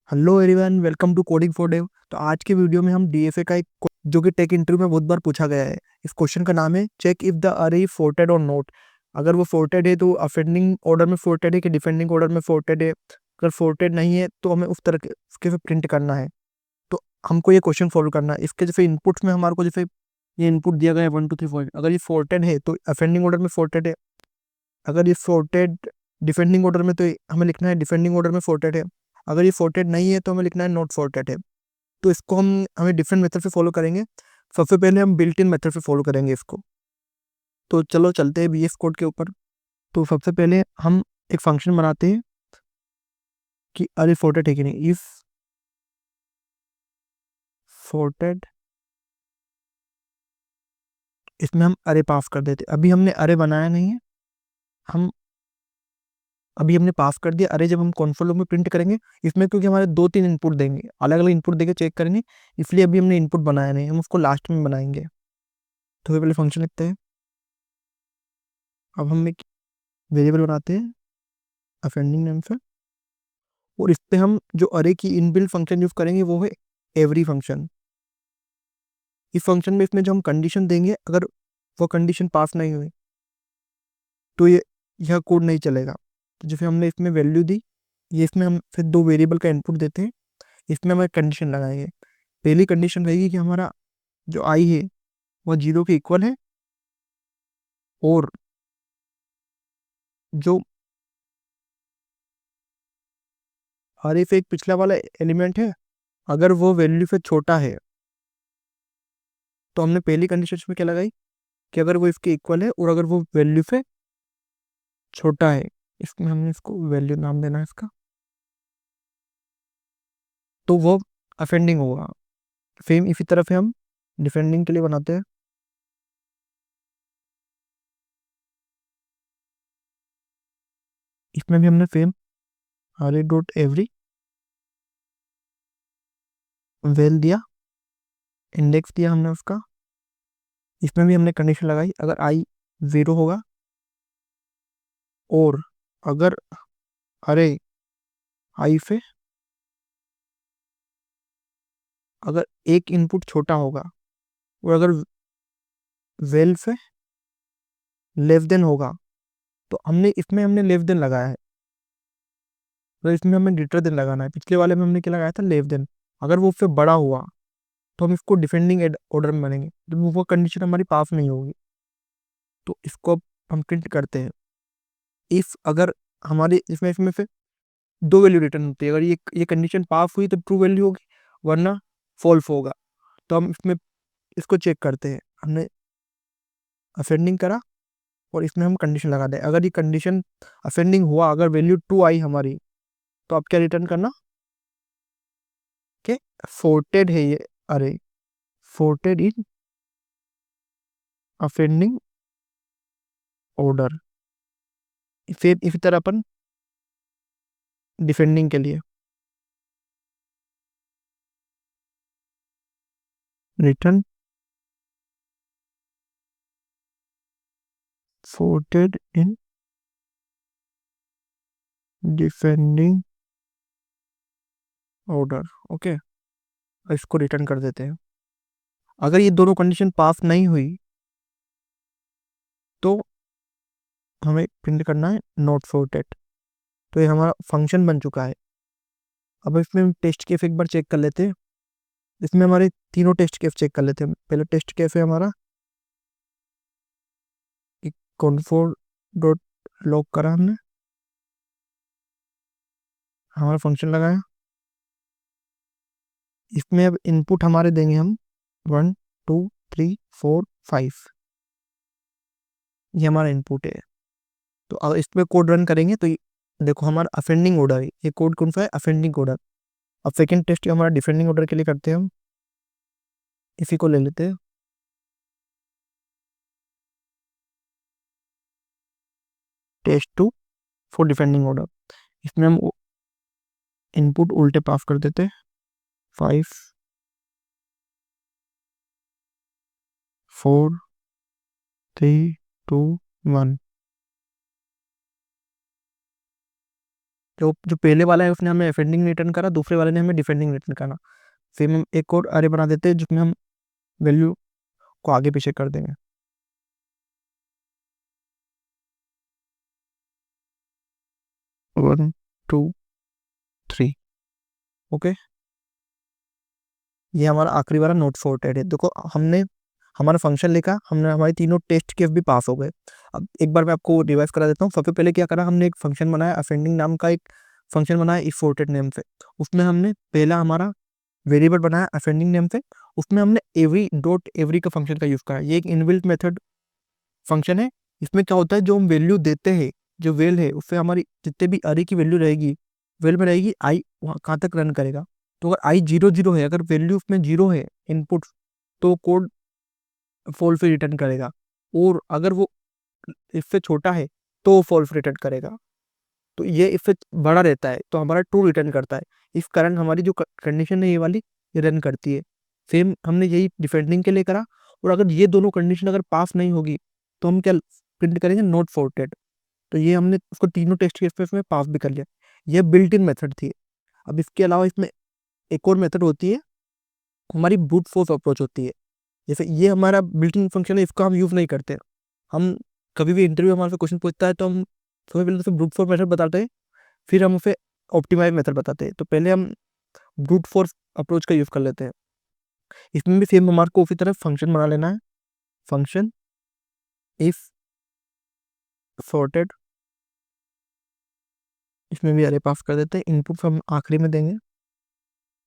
Hello everyone, welcome to coding for dev. तो आज के वीडियो में हम डीएफए का जो कि टेक इंटरव्यू में बहुत बार पूछा गया है। इस क्वेश्चन का नाम है चेक इफ द अरे इज फोर्टेड और नॉट। अगर वो फोर्टेड है तो असेंडिंग ऑर्डर में फोर्टेड है कि डिसेंडिंग ऑर्डर में फोर्टेड है। अगर फोर्टेड नहीं है तो हमें उस तरह के उसके से प्रिंट करना है। तो हमको ये क्वेश्चन सॉल्व करना है। इसके जैसे इनपुट्स में हमारे को जैसे ये इनपुट दिया गया है 1 2 3 4। अगर ये फोर्टेड है तो असेंडिंग ऑर्डर में फोर्टेड है। अगर ये फोर्टेड डिफेंडिंग ऑर्डर में तो हमें लिखना है डिफेंडिंग ऑर्डर में फोर्टेड है। अगर ये फोर्टेड नहीं है तो हमें लिखना है नॉट फोर्टेड है। तो इसको हमें डिफरेंट मेथड से फॉलो करेंगे। सबसे पहले हम बिल्ट इन मेथड से फॉलो करेंगे इसको। तो चलो चलते हैं VS कोड के ऊपर। तो सबसे पहले हम एक फंक्शन बनाते हैं कि अरे फोर्टेड है कि नहीं। इफ फोर्टेड, इसमें हम अरे पास कर देते। अभी हमने अरे बनाया नहीं है, हम अभी हमने पास कर दिया अरे। जब हम कॉन्सोल लॉग में प्रिंट करेंगे इसमें, क्योंकि हमारे 2 3 इनपुट देंगे, अलग अलग इनपुट देके चेक करेंगे, इसलिए अभी हमने इनपुट बनाया नहीं, हम उसको लास्ट में बनाएंगे। तो पहले फंक्शन लिखते हैं। अब हम एक वेरिएबल बनाते हैं असेंडिंग नेम से, और इस पे हम जो अरे की इनबिल्ट फंक्शन यूज करेंगे वो है एवरी फंक्शन। इस फंक्शन में इसमें जो हम कंडीशन देंगे, अगर वो कंडीशन पास नहीं हुई तो यह कोड नहीं चलेगा। तो जैसे हमने इसमें वैल्यू दी, ये इसमें हम फिर 2 वेरिएबल का इनपुट देते हैं। इसमें हमें कंडीशन लगाएंगे। पहली कंडीशन रहेगी कि हमारा जो आई है वह 0 के इक्वल है, और जो अरे से एक पिछला वाला एलिमेंट है अगर वो वैल्यू से छोटा है, तो हमने पहली कंडीशन में क्या लगाई कि अगर वो इसके इक्वल है और अगर वो वैल्यू से छोटा है। इसमें हमने इसको वैल्यू नाम देना है इसका, तो वो अफेंडिंग होगा। सेम इसी तरह से हम डिफेंडिंग के लिए बनाते हैं। इसमें भी हमने सेम अरे डॉट एवरी वेल दिया, इंडेक्स दिया हमने उसका। इसमें भी हमने कंडीशन लगाई अगर आई 0 होगा, और अगर अरे आई से अगर एक इनपुट छोटा होगा, और अगर वेल से लेस देन होगा, तो हमने लेस देन लगाया है। तो इसमें हमें ग्रेटर देन लगाना है। पिछले वाले में हमने क्या लगाया था, लेस देन। अगर वो उससे बड़ा हुआ तो हम इसको डिफेंडिंग ऑर्डर में बनेंगे, जब वो कंडीशन हमारी पास नहीं होगी। तो इसको अब हम प्रिंट करते हैं। इफ अगर हमारी इसमें इसमें से 2 वैल्यू रिटर्न होती है, अगर ये कंडीशन पास हुई तो ट्रू वैल्यू होगी, वरना फॉल्स होगा। तो हम इसमें इसको चेक करते हैं। हमने असेंडिंग करा और इसमें हम कंडीशन लगा दें। अगर ये कंडीशन असेंडिंग हुआ, अगर वैल्यू ट्रू आई हमारी, तो आप क्या रिटर्न करना कि फोर्टेड है ये अरे, फोर्टेड इन असेंडिंग ऑर्डर। फिर इसी तरह अपन डिफेंडिंग के लिए रिटर्न फोर्टेड इन डिफेंडिंग ऑर्डर। ओके, इसको रिटर्न कर देते हैं। अगर ये दोनों कंडीशन पास नहीं हुई तो हमें प्रिंट करना है नॉट फोर्टेड। तो ये हमारा फंक्शन बन चुका है। अब इसमें हम टेस्ट केस एक बार चेक कर लेते हैं। इसमें हमारे तीनों टेस्ट केस चेक कर लेते हैं। पहले टेस्ट केस है हमारा कॉन्फोर डॉट लॉग करा हमने, हमारा फंक्शन लगाया। इसमें अब इनपुट हमारे देंगे हम 1 2 3 4 5। ये हमारा इनपुट है। तो अगर इस पे कोड रन करेंगे तो देखो हमारा असेंडिंग ऑर्डर है। ये कोड कौन सा है, असेंडिंग ऑर्डर। अब सेकंड टेस्ट हमारा डिसेंडिंग ऑर्डर के लिए करते हैं हम। इसी को ले लेते हैं test two for descending order. इसमें हम इनपुट उल्टे पास कर देते हैं 5 4 3 2 1। जो पहले वाला है उसने हमें असेंडिंग रिटर्न करा, दूसरे वाले ने हमें डिसेंडिंग रिटर्न करा। फिर हम एक और अरे बना देते हैं जिसमें हम वैल्यू को आगे पीछे कर देंगे। 1 2 3। ओके, ये हमारा आखिरी वाला नोट सॉर्टेड है। देखो हमने हमारा फंक्शन लिखा, हमने हमारी तीनों टेस्ट केस भी पास हो गए। अब एक बार मैं आपको रिवाइज करा देता हूँ। सबसे पहले क्या करा, हमने एक फंक्शन बनाया, असेंडिंग नाम का एक फंक्शन बनाया इफ सॉर्टेड नेम से। उसमें हमने पहला हमारा वेरिएबल बनाया असेंडिंग नेम से, उसमें हमने एवरी डॉट एवरी का फंक्शन का यूज करा। ये एक इनबिल्ट मेथड फंक्शन है। इसमें क्या होता है, जो हम वैल्यू देते हैं, जो वेल है उससे हमारी जितने भी अरे की वैल्यू रहेगी, वेल में रहेगी आई वहाँ कहाँ तक रन करेगा। तो अगर आई 0 0 है, अगर वैल्यू उसमें 0 है इनपुट, तो कोड फॉल्स रिटर्न करेगा। और अगर वो इससे छोटा है तो फॉल्स रिटर्न करेगा। तो ये इससे बड़ा रहता है तो हमारा ट्रू रिटर्न करता है। इस कारण हमारी जो कंडीशन है ये वाली, ये रन करती है। सेम हमने यही डिफेंडिंग के लिए करा। और अगर ये दोनों कंडीशन अगर पास नहीं होगी तो हम क्या प्रिंट करेंगे, नॉट सॉर्टेड। तो ये हमने उसको तीनों टेस्ट केस में पास भी कर लिया। ये बिल्ट इन मेथड थी। अब इसके अलावा इसमें एक और मेथड होती है, हमारी ब्रूट फोर्स अप्रोच होती है। जैसे ये हमारा बिल्ट इन फंक्शन है, इसका हम यूज़ नहीं करते। हम कभी भी इंटरव्यू हमारे से क्वेश्चन पूछता है तो हम सबसे पहले तो ब्रूट फोर्स मेथड बताते हैं, फिर हम उसे ऑप्टिमाइज मेथड बताते हैं। तो पहले हम ब्रूट फोर्स अप्रोच का यूज़ कर लेते हैं। इसमें भी सेम हमारे को उसी तरह फंक्शन बना लेना है, फंक्शन इफ सॉर्टेड। इसमें भी अरे पास कर देते हैं, इनपुट हम आखिरी में देंगे।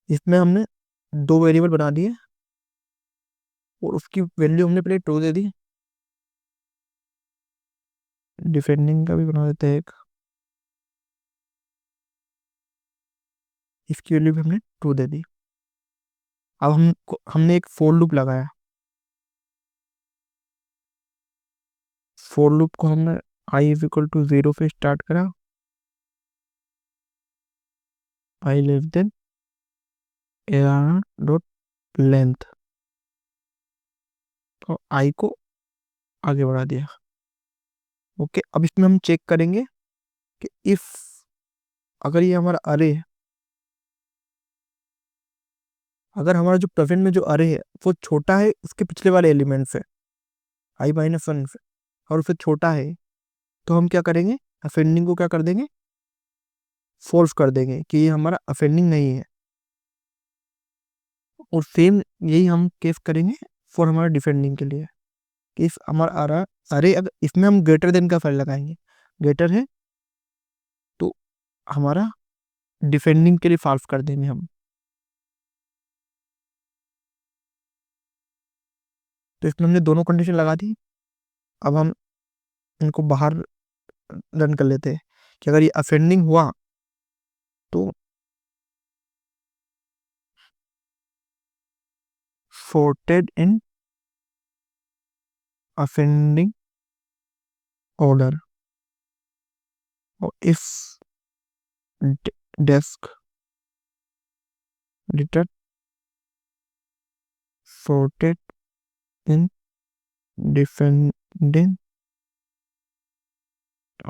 इसमें हमने दो वेरिएबल बना दिए और उसकी वैल्यू हमने पहले ट्रू दे दी। डिफेंडिंग का भी बना देते हैं एक, इसकी वैल्यू भी हमने ट्रू दे दी। अब हमने एक फोर लूप लगाया। फोर लूप को हमने आई इज इक्वल टू 0 पे स्टार्ट करा, आई लेस देन डॉट लेंथ, और आई को आगे बढ़ा दिया। ओके, अब इसमें हम चेक करेंगे कि इफ अगर ये हमारा अरे है, अगर हमारा जो प्रेजेंट में जो अरे है वो छोटा है उसके पिछले वाले एलिमेंट से, i-1 से, और उससे छोटा है, तो हम क्या करेंगे, असेंडिंग को क्या कर देंगे, फॉल्स कर देंगे कि ये हमारा असेंडिंग नहीं है। और सेम यही हम केस करेंगे फॉर हमारा डिफेंडिंग के लिए कि इफ हमारा अरा अरे अगर इसमें हम ग्रेटर देन का फाइल लगाएंगे, ग्रेटर है तो हमारा डिफेंडिंग के लिए फॉल्स कर देंगे हम। तो इसमें हमने दोनों कंडीशन लगा दी। अब हम इनको बाहर रन कर लेते हैं कि अगर ये असेंडिंग हुआ तो sorted in ascending order, और if desk return sorted in descending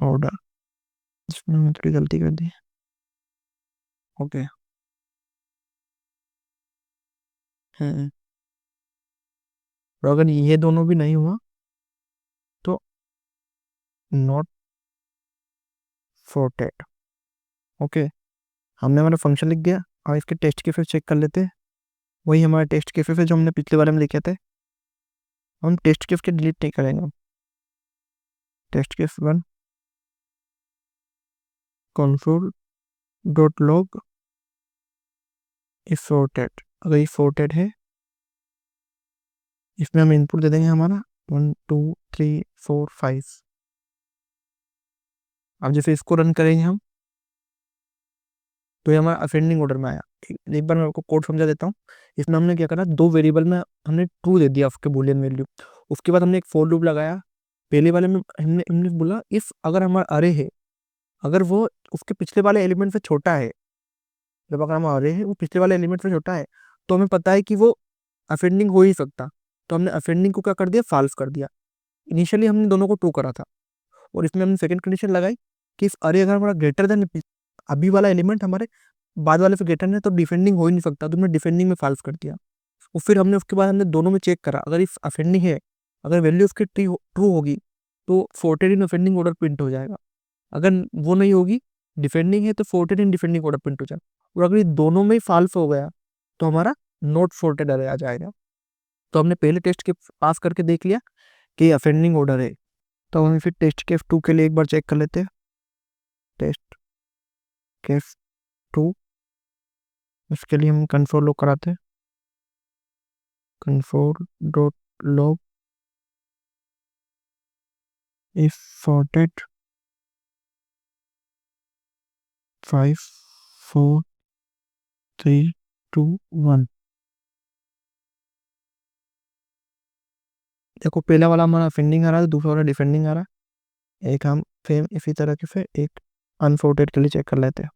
order। इसमें मैंने थोड़ी गलती कर दी। ओके, और अगर ये दोनों भी नहीं हुआ तो नॉट sorted। ओके, हमने हमारा फंक्शन लिख गया। और इसके टेस्ट केसेस चेक कर लेते हैं। वही हमारे टेस्ट केसेस है जो हमने पिछले बारे में लिखे थे। हम टेस्ट केस के डिलीट नहीं करेंगे। Test case 1 console dot log is sorted। अगर ये sorted है, इसमें हम इनपुट दे देंगे हमारा 1 2 3 4 5। अब जैसे इसको रन करेंगे हम तो ये हमारा असेंडिंग ऑर्डर में आया। एक बार मैं आपको कोड समझा देता हूँ। इसमें हमने क्या करा, दो वेरिएबल में हमने ट्रू दे दिया उसके बूलियन वैल्यू। उसके बाद हमने एक फॉर लूप लगाया। पहले वाले में हमने हमने बोला इफ अगर हमारा अरे है, अगर वो उसके पिछले वाले एलिमेंट से छोटा है, जब अगर हमारा अरे है वो पिछले वाले एलिमेंट से छोटा है, तो हमें पता है कि वो असेंडिंग हो ही सकता। तो हमने असेंडिंग को क्या कर दिया, फॉल्स कर दिया। इनिशियली हमने दोनों को ट्रू करा था। और इसमें हमने सेकंड कंडीशन लगाई कि इफ अरे अगर हमारा ग्रेटर देन अभी वाला एलिमेंट हमारे बाद वाले से ग्रेटर है तो डिफेंडिंग हो ही नहीं सकता, तो हमने डिफेंडिंग में फॉल्स कर दिया। और फिर हमने उसके बाद हमने दोनों में चेक करा, अगर इफ अफेंडिंग है, अगर वैल्यू उसकी ट्रू होगी तो फोर्टेड इन अफेंडिंग ऑर्डर प्रिंट हो जाएगा। अगर वो नहीं होगी, डिफेंडिंग है, तो फोर्टेड इन डिफेंडिंग ऑर्डर प्रिंट हो जाएगा। और अगर ये दोनों में ही फॉल्स हो गया तो हमारा नॉट फोर्टेड अरे आ जाएगा। तो हमने पहले टेस्ट के पास करके देख लिया कि अफेंडिंग ऑर्डर है, तो हम फिर टेस्ट केस 2 के लिए एक बार चेक कर लेते हैं। टेस्ट केस 2, इसके लिए हम कंसोल लॉग कराते हैं। Console dot log if sorted 5 4 3 2 1। देखो पहला वाला हमारा अफेंडिंग आ रहा है, दूसरा वाला डिफेंडिंग आ रहा है। एक हम सेम इसी तरह के से एक अनसॉर्टेड के लिए चेक कर लेते हैं।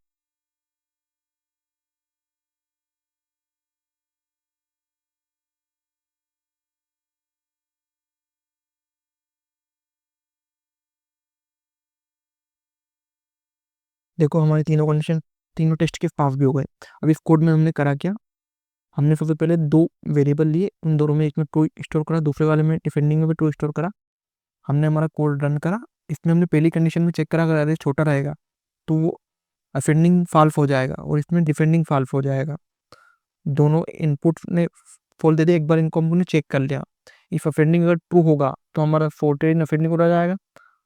देखो हमारी तीनों कंडीशन, तीनों टेस्ट के पास भी हो गए। अब इस कोड में हमने करा क्या, हमने सबसे पहले दो वेरिएबल लिए, उन दोनों में एक में ट्रू स्टोर करा, दूसरे वाले में डिफेंडिंग में भी ट्रू स्टोर करा। हमने हमारा कोड रन करा। इसमें हमने पहली कंडीशन में चेक करा, अगर अरे छोटा रहेगा तो वो अफेंडिंग फॉल्स हो जाएगा, और इसमें डिफेंडिंग फॉल्स हो जाएगा। दोनों इनपुट ने फॉल्स दे दिया, एक बार इनको हमने चेक कर लिया। इफ अफेंडिंग अगर ट्रू होगा तो हमारा फोर्टेड इन अफेंडिंग उड़ा जाएगा,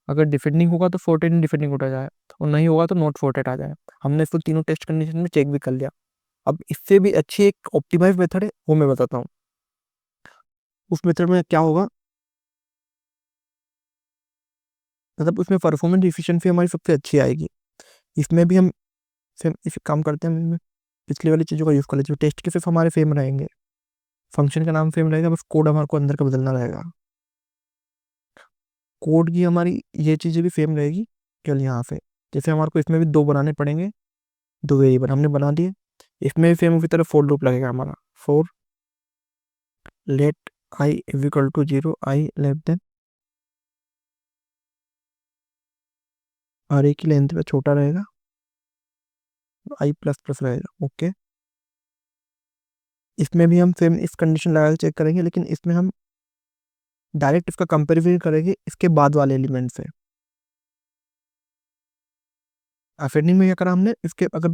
अगर डिफेंडिंग होगा तो फोर्टेड इन डिफेंडिंग उड़ा जाएगा, और नहीं होगा तो नॉट फोर्टेड आ जाएगा। हमने इसको तीनों टेस्ट कंडीशन में चेक भी कर लिया। अब इससे भी अच्छी एक ऑप्टिमाइज मेथड है, वो मैं बताता हूँ। उस मेथड में क्या होगा, मतलब उसमें परफॉर्मेंस इफिशिएंसी हमारी सबसे अच्छी आएगी। इसमें भी हम सेम इस काम करते हैं, हम पिछली वाली चीज़ों का यूज़ कर लेते हैं। टेस्ट के सिर्फ हमारे सेम रहेंगे, फंक्शन का नाम सेम रहेगा, बस कोड हमारे को अंदर का बदलना रहेगा। कोड की हमारी ये चीज़ें भी सेम रहेगी। केवल यहाँ से जैसे हमारे को इसमें भी दो बनाने पड़ेंगे, दो वेरिएबल हमने बना दिए। इसमें भी सेम उसी तरह फॉर लूप लगेगा हमारा। For let i is equal to 0, i less than array की लेंथ पे छोटा रहेगा, आई प्लस प्लस रहेगा। ओके, इसमें भी हम सेम इस कंडीशन लगा के चेक करेंगे, लेकिन इसमें हम डायरेक्ट इसका कंपेरिजन करेंगे इसके बाद वाले एलिमेंट से। असेंडिंग में क्या करा हमने, इसके अगर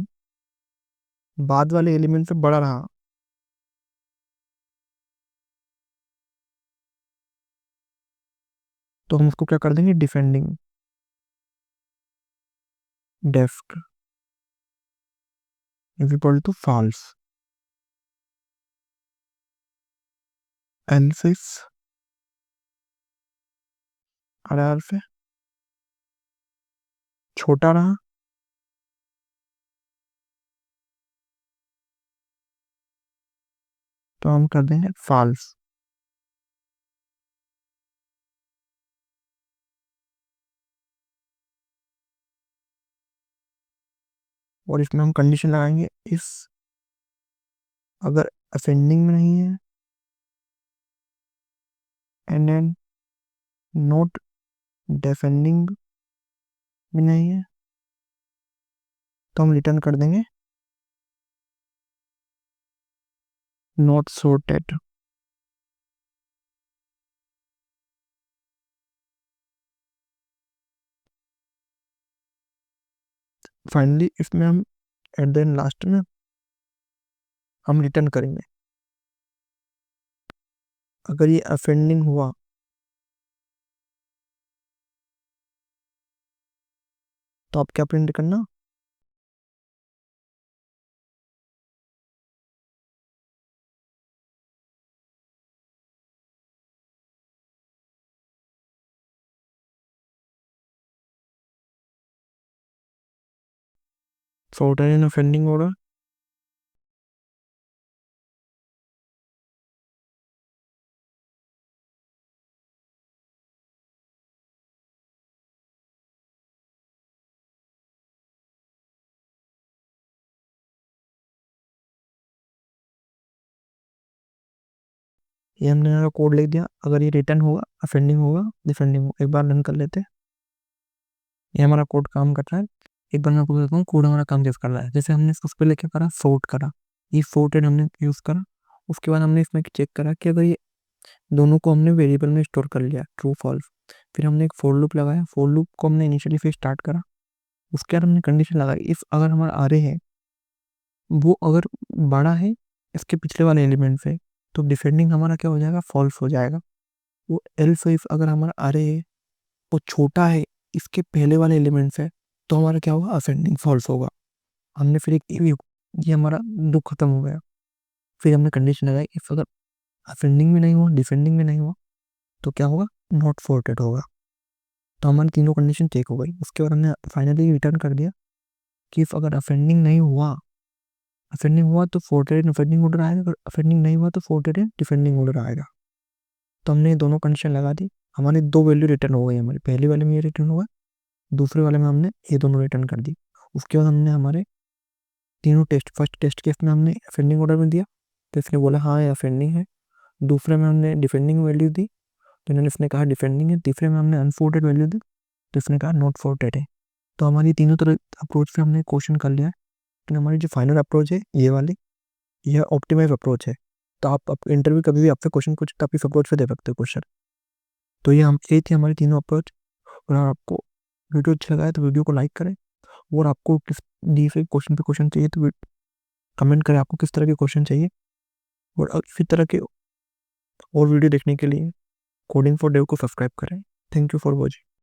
बाद वाले एलिमेंट से बड़ा रहा तो हम उसको क्या कर देंगे, descending def is equal to false. Else if r से छोटा रहा तो हम कर देंगे फॉल्स। और इसमें हम कंडीशन लगाएंगे, इस अगर असेंडिंग में नहीं है एंड देन नोट डिफेंडिंग भी नहीं है, तो हम रिटर्न कर देंगे नॉट सॉर्टेड। फाइनली इसमें हम एट द एंड लास्ट में हम रिटर्न करेंगे, अगर ये अफेंडिंग हुआ तो आप क्या प्रिंट करना, सॉर्टेड इन अफेंडिंग ऑर्डर। ये हमने कोड लिख दिया, अगर ये रिटर्न होगा, अफेंडिंग होगा, डिफेंडिंग होगा। एक बार रन कर लेते हैं, ये हमारा कोड काम कर रहा है। एक बार मैं आपको बताता हूँ कोड हमारा काम कैसे कर रहा है। जैसे हमने इसको पहले क्या करा, फोर्ट करा, ये फोर्टेड हमने यूज़ करा। उसके बाद हमने इसमें चेक करा कि अगर ये दोनों को हमने वेरिएबल में स्टोर कर लिया, ट्रू फॉल्स। फिर हमने एक फोर लूप लगाया, फोर लूप को हमने इनिशियली फिर स्टार्ट करा। उसके बाद हमने कंडीशन लगाई, इफ़ अगर हमारा आरे है वो अगर बड़ा है इसके पिछले वाले एलिमेंट से, तो डिफेंडिंग हमारा क्या हो जाएगा, फॉल्स हो जाएगा। वो एल्स इफ अगर हमारा आरे है वो छोटा है इसके पहले वाले एलिमेंट से, तो हमारा क्या होगा, असेंडिंग फॉल्स होगा। हमने फिर एक ये हमारा दुख खत्म हो गया। फिर हमने कंडीशन लगाई, इफ अगर असेंडिंग में नहीं हुआ, डिफेंडिंग में नहीं हुआ, तो क्या होगा, नॉट फोर्टेड होगा। तो हमारी तीनों कंडीशन चेक हो गई। उसके बाद हमने फाइनली रिटर्न कर दिया कि इफ अगर असेंडिंग नहीं हुआ, असेंडिंग हुआ तो फोर्टेड डिफेंडिंग ऑर्डर आएगा, अगर असेंडिंग नहीं हुआ तो फोर्टेड डिफेंडिंग ऑर्डर आएगा। तो हमने दोनों कंडीशन लगा दी, हमारी दो वैल्यू रिटर्न हो गई। हमारी पहले वाले में ये रिटर्न हुआ, दूसरे वाले में हमने ये दोनों रिटर्न कर दी। उसके बाद हमने हमारे तीनों टेस्ट, फर्स्ट टेस्ट केस में हमने असेंडिंग ऑर्डर में दिया तो इसने बोला हाँ ये असेंडिंग है। दूसरे में हमने डिफेंडिंग वैल्यू दी तो इसने कहा डिफेंडिंग है। तीसरे में हमने अनफोर्टेड वैल्यू दी तो इसने कहा नॉट फोर्टेड है। तो हमारी तीनों तरह अप्रोच से हमने क्वेश्चन कर लिया है। तो हमारी जो फाइनल अप्रोच है ये वाली, यह ऑप्टिमाइज अप्रोच है। तो आप इंटरव्यू कभी भी आपसे क्वेश्चन कुछ आप इस अप्रोच से दे सकते हो क्वेश्चन। तो ये थी हमारी तीनों अप्रोच। और अगर आपको वीडियो अच्छा लगा है तो वीडियो को लाइक करें, और आपको किस दी से क्वेश्चन पे क्वेश्चन चाहिए तो कमेंट करें आपको किस तरह के क्वेश्चन चाहिए। और इसी तरह के और वीडियो देखने के लिए कोडिंग फॉर डेव को सब्सक्राइब करें। Thank you for watching.